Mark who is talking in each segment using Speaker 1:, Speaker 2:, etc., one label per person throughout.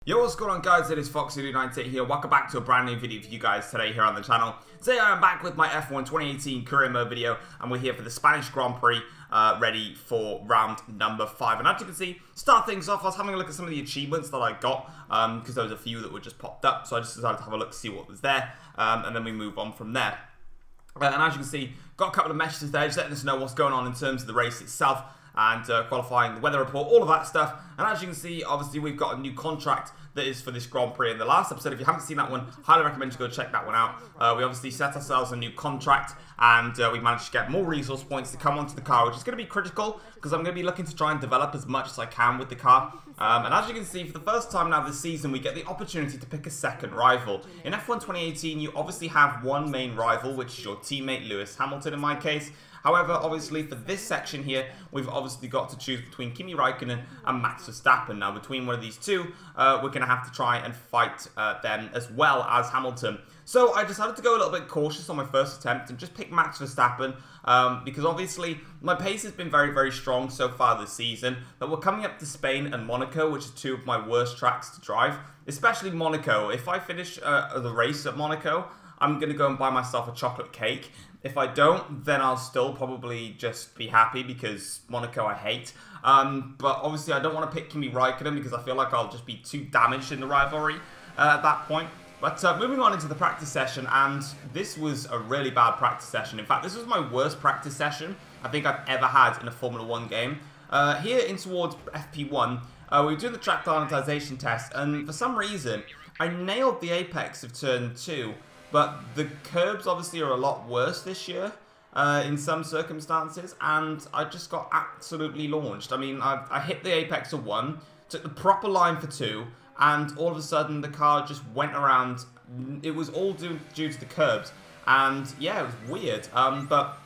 Speaker 1: Yo, what's going on guys, it is Foxy98 here. Welcome back to a brand new video for you guys today here on the channel. Today I am back with my F1 2018 career mode video, and we're here for the Spanish Grand Prix, ready for round number 5. And as you can see, start things off, I was having a look at some of the achievements that I got, because there was a few that were just popped up, so I just decided to have a look to see what was there, and then we move on from there. And as you can see, got a couple of messages there, just letting us know what's going on in terms of the race itself, and qualifying, the weather report, all of that stuff. And as you can see, obviously we've got a new contract that is for this Grand Prix. In the last episode, if you haven't seen that one, highly recommend you go check that one out. We obviously set ourselves a new contract, and we managed to get more resource points to come onto the car, which is going to be critical, because I'm going to be looking to try and develop as much as I can with the car. And as you can see, for the first time now this season, we get the opportunity to pick a second rival. In F1 2018, you obviously have one main rival, which is your teammate Lewis Hamilton in my case. However, obviously for this section here, we've obviously got to choose between Kimi Raikkonen and Max Verstappen. Now, between one of these two, we're going to have to try and fight them as well as Hamilton. So I decided to go a little bit cautious on my first attempt and just pick Max Verstappen, because obviously my pace has been very, very strong so far this season. But we're coming up to Spain and Monaco, which are two of my worst tracks to drive, especially Monaco. If I finish the race at Monaco, I'm going to go and buy myself a chocolate cake. If I don't, then I'll still probably just be happy, because Monaco I hate. But obviously I don't want to pick Kimi Raikkonen, because I feel like I'll just be too damaged in the rivalry at that point. But moving on into the practice session, and this was a really bad practice session. In fact, this was my worst practice session I think I've ever had in a Formula 1 game. Here in towards FP1, we were doing the track climatization test, and for some reason, I nailed the apex of turn 2. But the curbs obviously are a lot worse this year in some circumstances, and I just got absolutely launched. I mean, I hit the apex of 1, took the proper line for 2, and all of a sudden the car just went around. It was all due to the curbs, and yeah, it was weird. But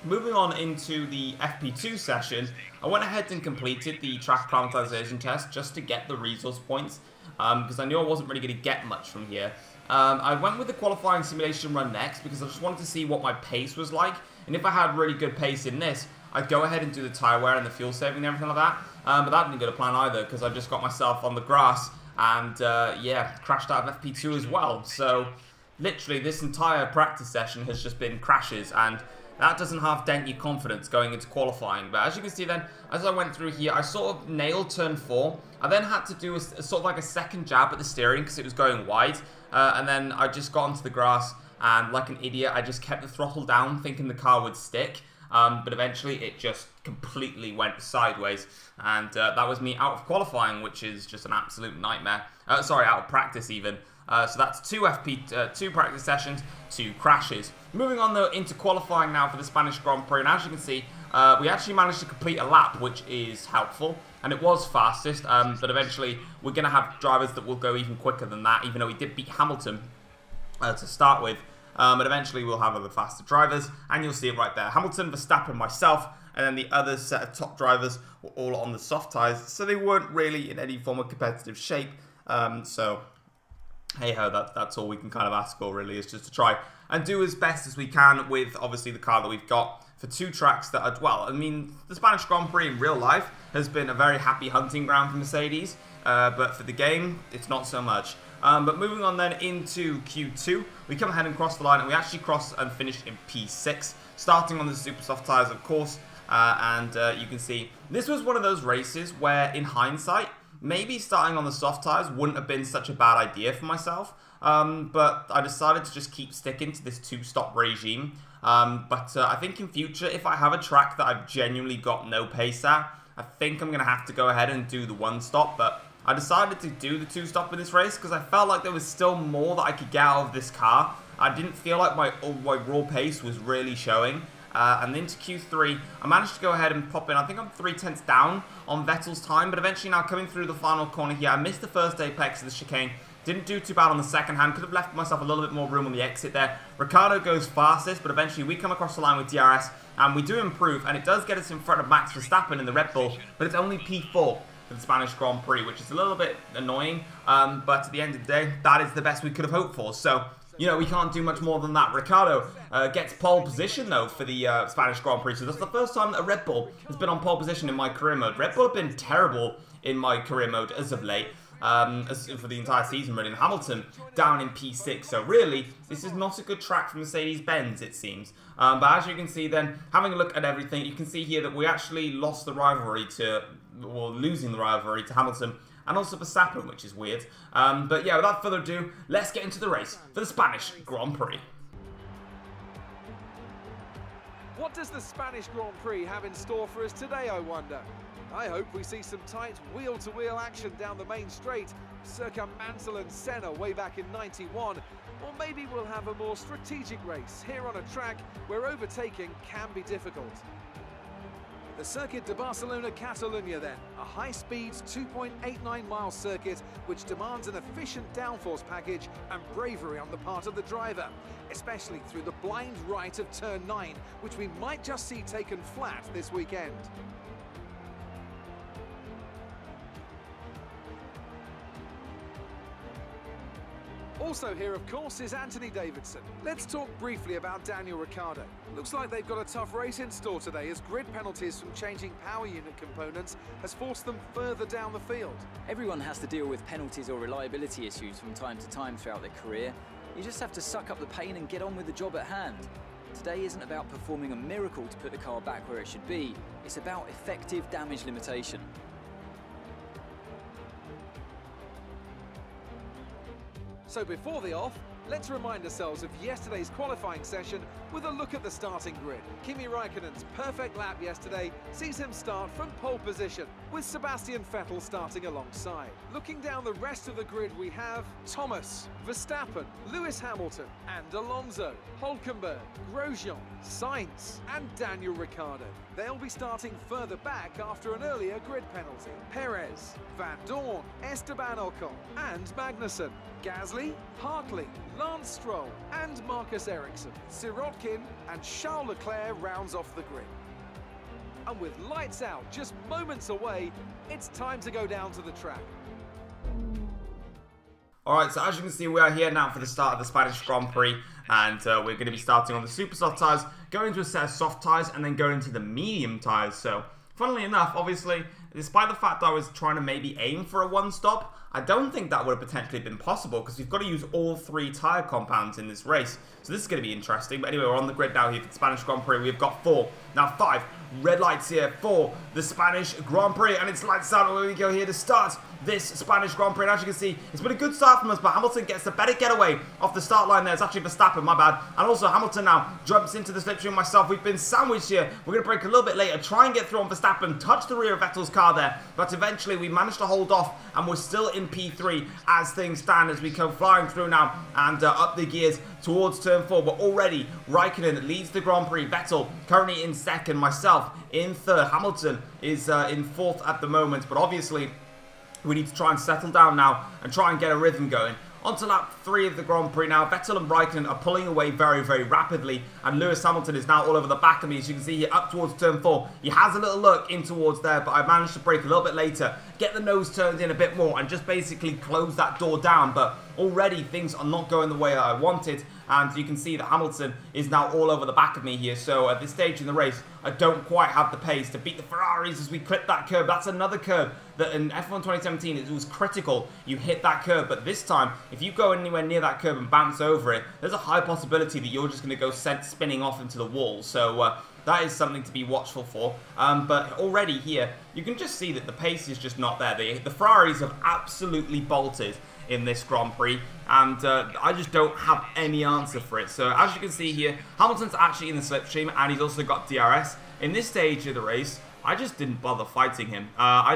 Speaker 1: moving on into the FP2 session, I went ahead and completed the track climatization test just to get the resource points, because I knew I wasn't really going to get much from here. I went with the qualifying simulation run next, because I just wanted to see what my pace was like, and if I had really good pace in this, I'd go ahead and do the tyre wear and the fuel saving and everything like that. But that didn't go to plan either, because I just got myself on the grass and yeah, crashed out of FP2 as well. So literally this entire practice session has just been crashes, and that doesn't half dent your confidence going into qualifying. But as you can see then, as I went through here, I sort of nailed turn 4. I then had to do a sort of like a second jab at the steering, because it was going wide. And then I just got onto the grass, and like an idiot, I just kept the throttle down, thinking the car would stick. But eventually it just completely went sideways. And that was me out of qualifying, which is just an absolute nightmare. Sorry, out of practice even. So that's two practice sessions, 2 crashes. Moving on though into qualifying now for the Spanish Grand Prix, and as you can see, we actually managed to complete a lap, which is helpful, and it was fastest, but eventually we're going to have drivers that will go even quicker than that, even though we did beat Hamilton to start with, but eventually we'll have other faster drivers, and you'll see it right there. Hamilton, Verstappen, myself, and then the other set of top drivers were all on the soft tyres, so they weren't really in any form of competitive shape, so hey ho, that's all we can kind of ask for really, is just to try and do as best as we can with obviously the car that we've got for 2 tracks that are, well, I mean, the Spanish Grand Prix in real life has been a very happy hunting ground for Mercedes, but for the game, it's not so much. But moving on then into Q2, we come ahead and cross the line, and we actually crossed and finished in P6, starting on the super soft tyres, of course, and you can see this was one of those races where, in hindsight, maybe starting on the soft tyres wouldn't have been such a bad idea for myself, but I decided to just keep sticking to this 2-stop regime. But I think in future, if I have a track that I've genuinely got no pace at, I think I'm going to have to go ahead and do the 1-stop, but I decided to do the 2-stop in this race because I felt like there was still more that I could get out of this car. I didn't feel like my raw pace was really showing. And into Q3, I managed to go ahead and pop in. I think I'm 3/10 down on Vettel's time, but eventually now coming through the final corner here, I missed the first apex of the chicane. Didn't do too bad on the second hand. Could have left myself a little bit more room on the exit there. Ricciardo goes fastest, but eventually we come across the line with DRS, and we do improve, and it does get us in front of Max Verstappen in the Red Bull, but it's only P4 for the Spanish Grand Prix, which is a little bit annoying, but at the end of the day, that is the best we could have hoped for. So, you know, we can't do much more than that. Ricciardo gets pole position, though, for the Spanish Grand Prix. So that's the first time that a Red Bull has been on pole position in my career mode. Red Bull have been terrible in my career mode as of late. for the entire season, really. And Hamilton down in P6. So really, this is not a good track for Mercedes-Benz, it seems. But as you can see then, having a look at everything, you can see here that we actually lost the rivalry to, or losing the rivalry to Hamilton and also Verstappen, which is weird. But yeah, without further ado, let's get into the race for the Spanish Grand Prix.
Speaker 2: What does the Spanish Grand Prix have in store for us today, I wonder? I hope we see some tight wheel-to-wheel action down the main straight, circa Mansell and Senna way back in '91. Or maybe we'll have a more strategic race here on a track where overtaking can be difficult. The Circuit de Barcelona-Catalunya then, a high-speed 2.89-mile circuit which demands an efficient downforce package and bravery on the part of the driver, especially through the blind right of turn 9, which we might just see taken flat this weekend. Also here, of course, is Anthony Davidson. Let's talk briefly about Daniel Ricciardo. Looks like they've got a tough race in store today, as grid penalties from changing power unit components has forced them further down the field.
Speaker 3: Everyone has to deal with penalties or reliability issues from time to time throughout their career. You just have to suck up the pain and get on with the job at hand. Today isn't about performing a miracle to put the car back where it should be. It's about effective damage limitation.
Speaker 2: So before the off, let's remind ourselves of yesterday's qualifying session with a look at the starting grid. Kimi Raikkonen's perfect lap yesterday sees him start from pole position, with Sebastian Vettel starting alongside. Looking down the rest of the grid, we have Thomas, Verstappen, Lewis Hamilton and Alonso, Hülkenberg, Grosjean, Sainz and Daniel Ricciardo. They'll be starting further back after an earlier grid penalty. Perez, Van Dorn, Esteban Ocon and Magnussen, Gasly, Hartley, Lance Stroll and Marcus Ericsson, Sirotkin and Charles Leclerc rounds off the grid. And with lights out just moments away, it's time to go down to the track.
Speaker 1: Alright, so as you can see, we are here now for the start of the Spanish Grand Prix, and we're going to be starting on the super soft tyres, going to a set of soft tyres, and then going to the medium tyres. So, funnily enough, obviously, despite the fact that I was trying to maybe aim for a one-stop, I don't think that would have potentially been possible, because we've got to use all 3 tyre compounds in this race. So this is going to be interesting. But anyway, we're on the grid now here for the Spanish Grand Prix. We've got 4, now 5 red lights here for the Spanish Grand Prix, and it's lights out where we go here to start this Spanish Grand Prix. And as you can see, it's been a good start from us, but Hamilton gets a better getaway off the start line there. It's actually Verstappen, my bad. And also Hamilton now jumps into the slipstream myself. We've been sandwiched here. We're going to break a little bit later, try and get through on Verstappen, touch the rear of Vettel's car there, but eventually we managed to hold off, and we're still in P3 as things stand as we come flying through now and up the gears towards turn 4. But already Raikkonen leads the Grand Prix, Vettel currently in 2nd, myself in 3rd, Hamilton is in 4th at the moment, but obviously we need to try and settle down now and try and get a rhythm going. On to lap 3 of the Grand Prix now. Vettel and Raikkonen are pulling away very, very rapidly, and Lewis Hamilton is now all over the back of me. As you can see here, up towards turn 4. He has a little look in towards there, but I managed to brake a little bit later, get the nose turned in a bit more, and just basically close that door down. But already things are not going the way that I wanted, and you can see that Hamilton is now all over the back of me here. So at this stage in the race, I don't quite have the pace to beat the Ferraris as we clip that curb. That's another curb that in F1 2017, it was critical you hit that curb, but this time, if you go anywhere near that curb and bounce over it, there's a high possibility that you're just going to go sent spinning off into the wall. So that is something to be watchful for. But already here, you can just see that the pace is just not there. The Ferraris have absolutely bolted in this Grand Prix, and I just don't have any answer for it. So as you can see here, Hamilton's actually in the slipstream, and he's also got DRS. In this stage of the race, I just didn't bother fighting him.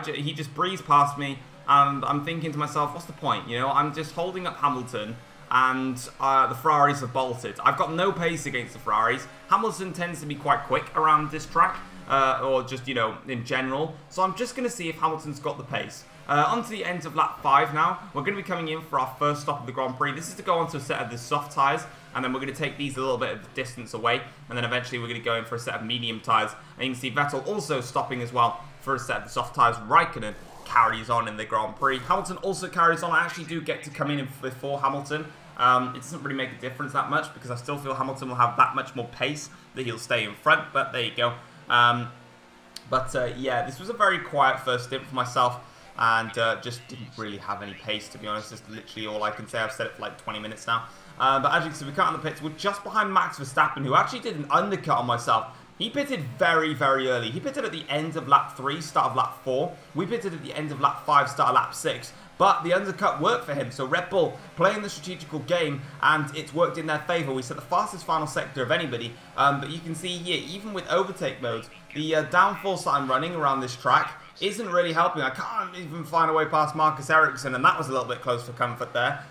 Speaker 1: He just breezed past me, and I'm thinking to myself, what's the point? You know, I'm just holding up Hamilton, and the Ferraris have bolted. I've got no pace against the Ferraris. Hamilton tends to be quite quick around this track, or just, you know, in general. So I'm just going to see if Hamilton's got the pace. On to the end of lap 5 now. We're going to be coming in for our first stop of the Grand Prix. This is to go onto a set of the soft tyres, and then we're going to take these a little bit of distance away, and then eventually we're going to go in for a set of medium tyres. And you can see Vettel also stopping as well for a set of the soft tyres. Raikkonen carries on in the Grand Prix. Hamilton also carries on. I actually do get to come in before Hamilton. It doesn't really make a difference that much, because I still feel Hamilton will have that much more pace that he'll stay in front, but there you go. Yeah, this was a very quiet first stint for myself. and just didn't really have any pace, to be honest. That's literally all I can say. I've said it for like 20 minutes now. But as you can see, we cut on the pits. We're just behind Max Verstappen, who actually did an undercut on myself. He pitted very, very early. He pitted at the end of lap 3, start of lap 4. We pitted at the end of lap 5, start of lap 6. But the undercut worked for him. So Red Bull playing the strategical game, and it's worked in their favour. We set the fastest final sector of anybody. But you can see here, even with overtake modes, the downforce that I'm running around this track isn't really helping. I can't even find a way past Marcus Ericsson, and that was a little bit close for comfort there.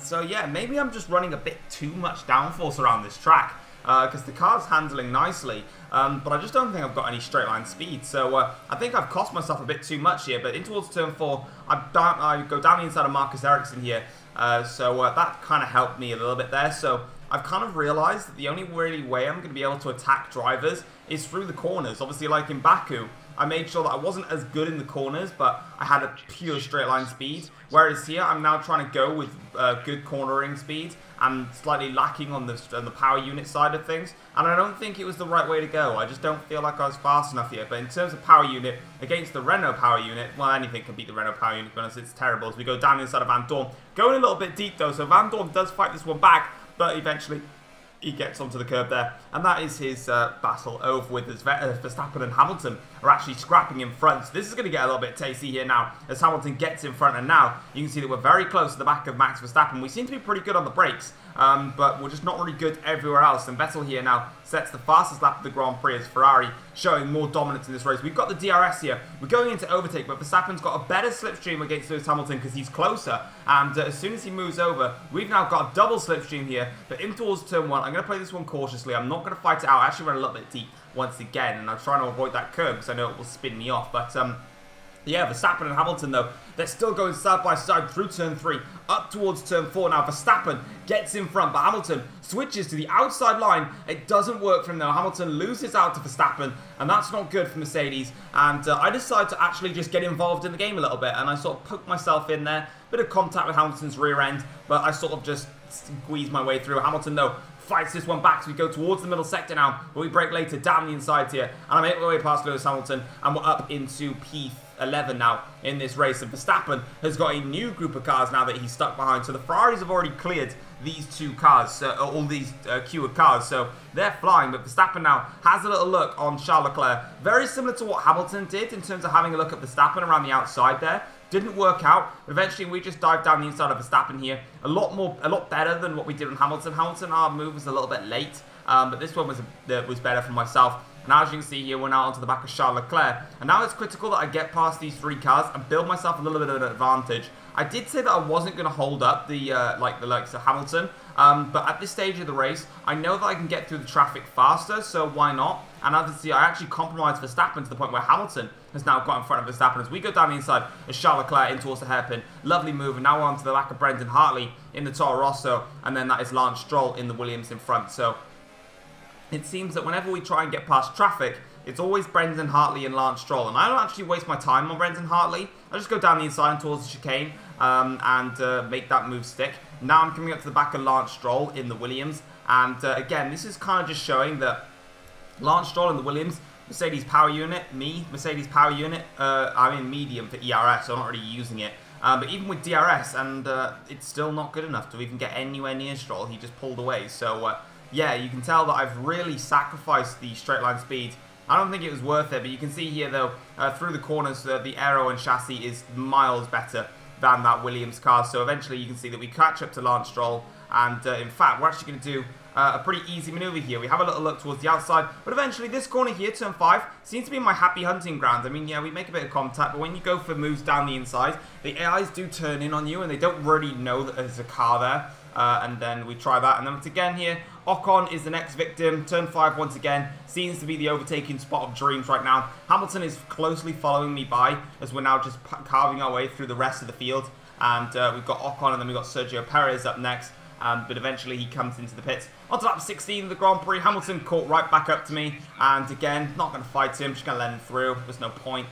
Speaker 1: So yeah, maybe I'm just running a bit too much downforce around this track. Because the car's handling nicely, but I just don't think I've got any straight line speed. So I think I've cost myself a bit too much here. But in towards turn 4, I go down the inside of Marcus Ericsson here. So that kind of helped me a little bit there. So I've kind of realised that the only really way I'm going to be able to attack drivers is through the corners. Obviously, like in Baku, I made sure that I wasn't as good in the corners, but I had a pure straight line speed. Whereas here, I'm now trying to go with good cornering speed and slightly lacking on the power unit side of things. And I don't think it was the right way to go. I just don't feel like I was fast enough here. But in terms of power unit, against the Renault power unit, well, anything can beat the Renault power unit, to be honest, it's terrible. As we go down inside of Van Dorn. Going a little bit deep, though, so Van Dorn does fight this one back, but eventually he gets onto the curb there, and that is his battle over with, as Verstappen and Hamilton are actually scrapping in front. So this is going to get a little bit tasty here now, as Hamilton gets in front, and now you can see that we're very close to the back of Max Verstappen. We seem to be pretty good on the brakes, but we're just not really good everywhere else, and Vettel here now sets the fastest lap of the Grand Prix as Ferrari showing more dominance in this race. We've got the DRS here. We're going into overtake, but Verstappen's got a better slipstream against Lewis Hamilton because he's closer, and as soon as he moves over, we've now got a double slipstream here, but in towards turn 1, I'm going to play this one cautiously. I'm not going to fight it out. I actually run a little bit deep once again, and I'm trying to avoid that curb because I know it will spin me off, but yeah, Verstappen and Hamilton, though, they're still going side by side through turn 3, up towards turn 4. Now, Verstappen gets in front, but Hamilton switches to the outside line. It doesn't work for him, though. Hamilton loses out to Verstappen, and that's not good for Mercedes. And I decided to actually just get involved in the game a little bit, and I sort of poked myself in there. Bit of contact with Hamilton's rear end, but I sort of just squeezed my way through. Hamilton, though, fights this one back, so we go towards the middle sector now, but we break later down the inside here, and I make my way past Lewis Hamilton, and we're up into P11 now in this race, and Verstappen has got a new group of cars now that he's stuck behind, so the Ferraris have already cleared these two cars, all these queue of cars, so they're flying, but Verstappen now has a little look on Charles Leclerc, very similar to what Hamilton did in terms of having a look at Verstappen around the outside there. Didn't work out. Eventually, we just dived down the inside of Verstappen here. A lot better than what we did on Hamilton. Hamilton, our move was a little bit late, but this one was better for myself. And as you can see here, we're now onto the back of Charles Leclerc. And now it's critical that I get past these 3 cars and build myself a little bit of an advantage. I did say that I wasn't going to hold up the likes of Hamilton, but at this stage of the race, I know that I can get through the traffic faster, so why not? And as you see, I actually compromised Verstappen to the point where Hamilton has now got in front of Verstappen as we go down the inside as Charles Leclerc in towards the hairpin. Lovely move, and now we're onto the back of Brendan Hartley in the Toro Rosso, and then that is Lance Stroll in the Williams in front. So it seems that whenever we try and get past traffic, it's always Brendan Hartley and Lance Stroll, and I don't actually waste my time on Brendan Hartley. I just go down the inside and towards the chicane and make that move stick. Now I'm coming up to the back of Lance Stroll in the Williams, and again, this is kind of just showing that Lance Stroll in the Williams, Mercedes power unit, Mercedes power unit, I'm in medium for ERS, so I'm not really using it. But even with DRS, and it's still not good enough to even get anywhere near Stroll. He just pulled away. So, yeah, you can tell that I've really sacrificed the straight line speed. I don't think it was worth it, but you can see here, though, through the corners, the aero and chassis is miles better than that Williams car. So eventually you can see that we catch up to Lance Stroll, and in fact, we're actually going to do a pretty easy maneuver here. We have a little look towards the outside, but eventually this corner here, turn 5, seems to be my happy hunting ground. I mean, yeah, we make a bit of contact, but when you go for moves down the inside, the AIs do turn in on you, and they don't really know that there's a car there. And then we try that, and then once again here, Ocon is the next victim. Turn 5 once again seems to be the overtaking spot of dreams right now. Hamilton is closely following me by as we're now just carving our way through the rest of the field, and we've got Ocon, and then we've got Sergio Perez up next. But eventually he comes into the pits. Onto lap 16 of the Grand Prix, Hamilton caught right back up to me, and again, not going to fight him, just going to let him through. There's no point.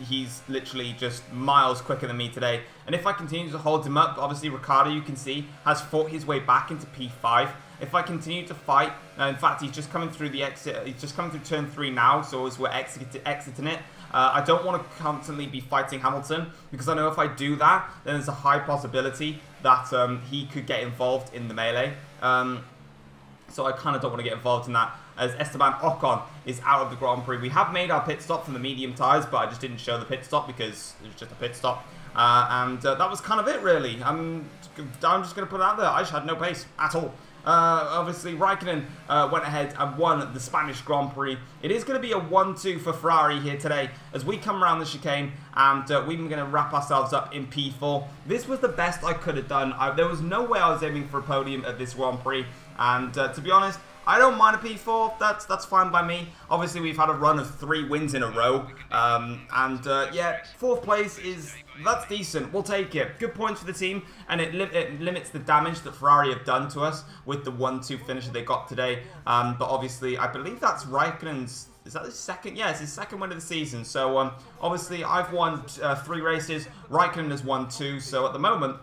Speaker 1: He's literally just miles quicker than me today. And if I continue to hold him up, obviously Ricciardo, you can see, has fought his way back into P5. if I continue to fight, in fact, he's just coming through the exit. He's just coming through turn 3 now, so as we're exiting it, I don't want to constantly be fighting Hamilton, because I know if I do that, then there's a high possibility that he could get involved in the melee. So I kind of don't want to get involved in that, as Esteban Ocon is out of the Grand Prix. We have made our pit stop from the medium tyres, but I just didn't show the pit stop because it was just a pit stop. That was kind of it, really. I'm just going to put it out there. I just had no pace at all. Obviously, Raikkonen went ahead and won the Spanish Grand Prix. It is going to be a 1-2 for Ferrari here today as we come around the chicane, and we're going to wrap ourselves up in P4. This was the best I could have done. There was no way I was aiming for a podium at this Grand Prix, and to be honest, I don't mind a P4. That's fine by me. Obviously, we've had a run of 3 wins in a row, yeah, 4th place that's decent. We'll take it. Good points for the team, and it limits the damage that Ferrari have done to us with the 1-2 finish that they got today. But obviously, I believe that's Raikkonen's. Is that his second? Yeah, it's his second win of the season. So obviously, I've won 3 races. Raikkonen has won 2. So at the moment,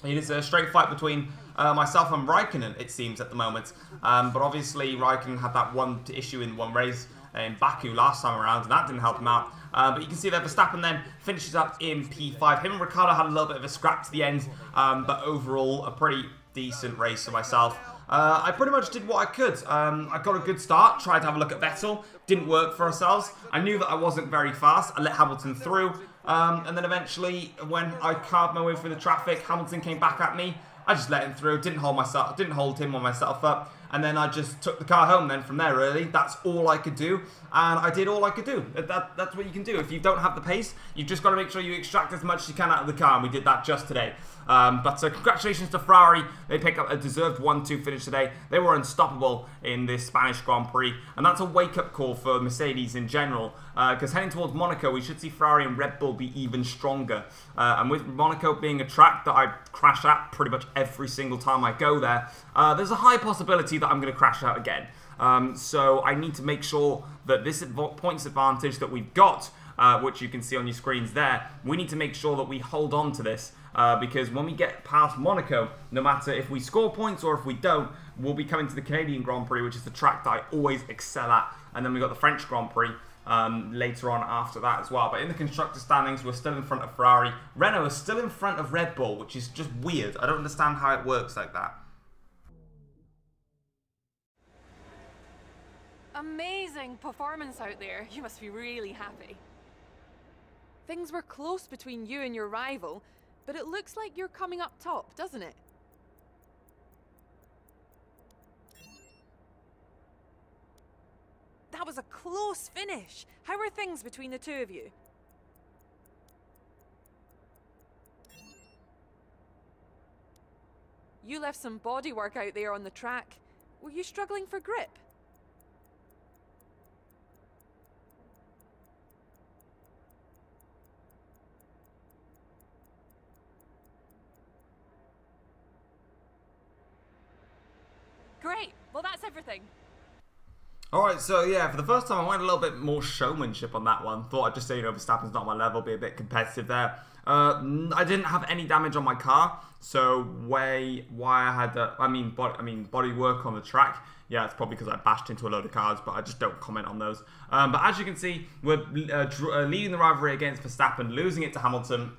Speaker 1: it is a straight fight between myself and Raikkonen, it seems, at the moment. But obviously, Raikkonen had that one issue in one race in Baku last time around, and that didn't help him out. But you can see that Verstappen then finishes up in P5. Him and Ricciardo had a little bit of a scrap to the end, but overall, a pretty decent race for myself. I pretty much did what I could. I got a good start, tried to have a look at Vettel, didn't work for ourselves. I knew that I wasn't very fast. I let Hamilton through, and then eventually, when I carved my way through the traffic, Hamilton came back at me. I just let him through, didn't hold him or myself up, and then I just took the car home then from there, really. That's all I could do, and I did all I could do. That's what you can do. If you don't have the pace, you've just got to make sure you extract as much as you can out of the car, and we did that just today. Congratulations to Ferrari. They pick up a deserved 1-2 finish today. They were unstoppable in this Spanish Grand Prix, and that's a wake-up call for Mercedes in general, because heading towards Monaco, we should see Ferrari and Red Bull be even stronger. And with Monaco being a track that I crash at pretty much every single time I go there, there's a high possibility that I'm going to crash out again. So I need to make sure that this points advantage that we've got, which you can see on your screens there, we need to make sure that we hold on to this. Because when we get past Monaco, no matter if we score points or if we don't, we'll be coming to the Canadian Grand Prix, which is the track that I always excel at. And then we've got the French Grand Prix later on after that as well. But in the constructor standings, we're still in front of Ferrari. Renault is still in front of Red Bull, which is just weird. I don't understand how it works like that.
Speaker 4: Amazing performance out there. You must be really happy. Things were close between you and your rival, but it looks like you're coming up top, doesn't it? That was a close finish. How are things between the two of you? You left some bodywork out there on the track. Were you struggling for grip? Great. Well, that's everything.
Speaker 1: Alright, so yeah, for the first time I went a little bit more showmanship on that one. Thought I'd just say, you know, Verstappen's not my level, be a bit competitive there. I didn't have any damage on my car, so why I had body work on the track. Yeah, it's probably because I bashed into a load of cars, but I just don't comment on those. But as you can see, we're leading the rivalry against Verstappen, losing it to Hamilton,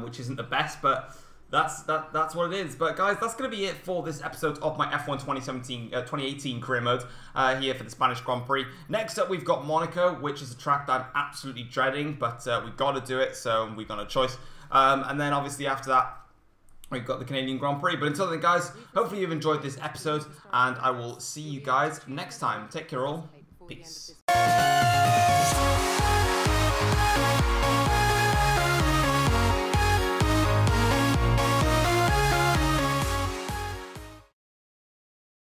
Speaker 1: which isn't the best, but that's what it is. But guys, that's going to be it for this episode of my F1 2018 career mode here for the Spanish Grand Prix. Next up, we've got Monaco, which is a track that I'm absolutely dreading, but we've got to do it, so we've got no choice. And then obviously after that, we've got the Canadian Grand Prix. But until then, guys, hopefully you've enjoyed this episode, and I will see you guys next time. Take care all. Peace.